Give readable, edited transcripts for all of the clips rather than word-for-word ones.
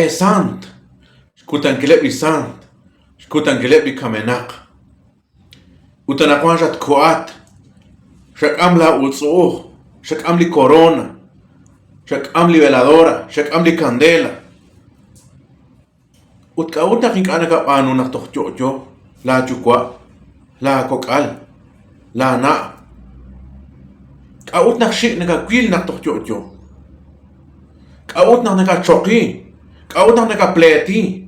sant. Shkutan kileb li sant. Shkutan kileb li kamenak. Utanakwan shat kuat. Shakam la utsuh. Shakam li corona. Shakam li veladora. Shakam li candela. Utkauta kinkana ka panu nak tohjojo. La chukwa. La kokal. La na. Kaut nak shik naka kwil nak tohjojo. Kaut nak naka choki. Kaut nak naka pleti.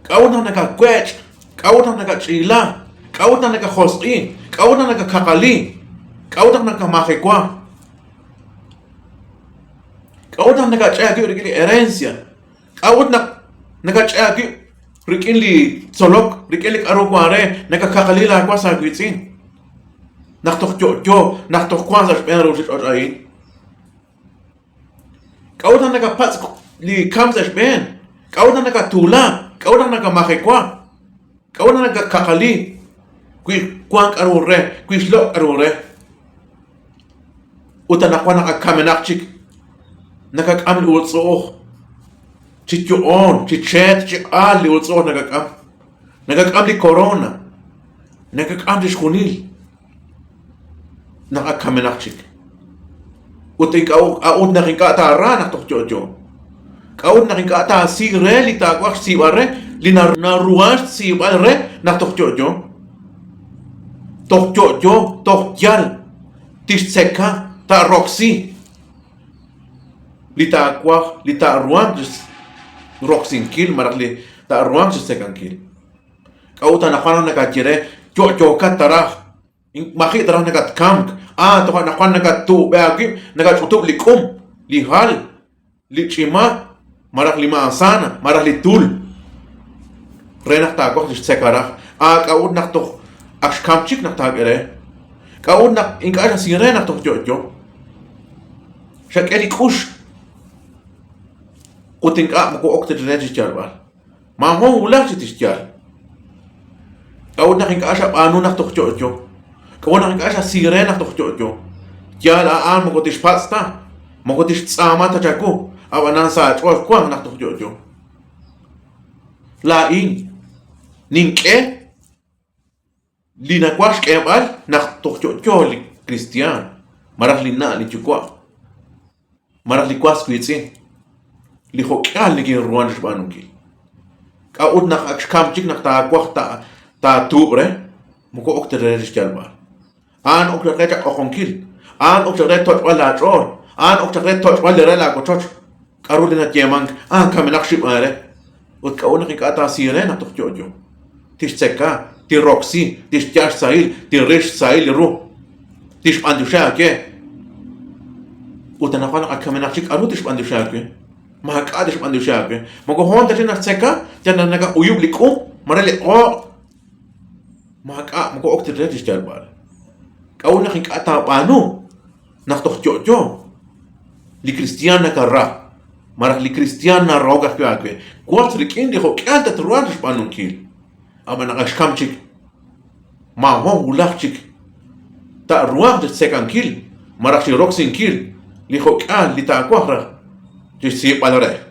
Kaut nak naka kwech. Kaut nak naka chila. Kaut nak naka khosti. Kaut nak naka kakali. Kaut nak naka makikwa. Kaut nak naka chagi rikili herencia. Kaut nak naka chagi rikili solok. Rikili karukware. Naka kakali la kwa sa gwitsin. Nak tohjojo. Nak tohkwanza shpen rushit ojayin. Kautan naka pats li kamsa shben. Kautan naka tula. Kautan naka makikwa. Kautan naka kakali. Kui kwang arure. Kui slok arure. Utan nakwa naka kamenakchik. Naka kamli ulsoh. Chityoon. Chichet. Chial li ulsoh naka kam. Naka kamli corona. Naka kamli shkunil. Naka kamenakchik. Uting kaud na rin ka atara na tohjojo. Kaud na rin ka ata sigre li tagwak sibare li naruas sibare na tohjojo. Tohjojo tohjal tishseka ta roxy li tagwak li taruan roxin kil marak li taruan tishsekan kil. Kaud na nakwana nakajire jojo katarah makik tarah nakat kamk. Toka nakwan nagatu beagi nagatutup li kum li hal li chima marak lima asana marak li tul renak tagwak li sekarak kaud nak tok akskamchik nak tagere kaud nak ingka si renak tok jojo shakeli kush utingka mako okte reji jalbal mamon ulak tishjal kaud nak ingka asha anu nak tok jojo. Kawan nak kasih sirena toh jojo, jalan mau kotis pasta, mau kotis sama tajaku, awanan sa cuak kuang nak toh jojo. Lain, ningke, lina kuas kebal nak toh jojo li Kristian, marah lina li cukwa, marah li kuas kuitsin, li hokal li gin ruan shbanuki. Kau nak akskamcik nak ta kuah ta tubre, muko okter reis jalba. An ok terkejak okonkil, an ok terkejak tot wala trol, an ok terkejak tot wala rela ko tot. Karulina tiemang, an kami nakship are. Ut kauna kikata sirena tok jojo. Tish tseka, ti roxy, tish jash sail, ti rish sail ru. Tish pandusha ke. Utanakwana kami nakshik aru tish pandusha ke. Mahaka tish pandusha ke. Mogo honta tina tseka, jana naga uyub likum, marali o. Mahaka mogo ok terkejak tish jalbar. Kau nak kata panu nak toh jojo li Kristian na karra marak li Kristian na roga piake kuat rikin di ho kanta truan panu kil ama nak askamchik ma ho ulachik ta ruang de sekan kil marak si roxin kil li ho kan li ta kwara ji si palore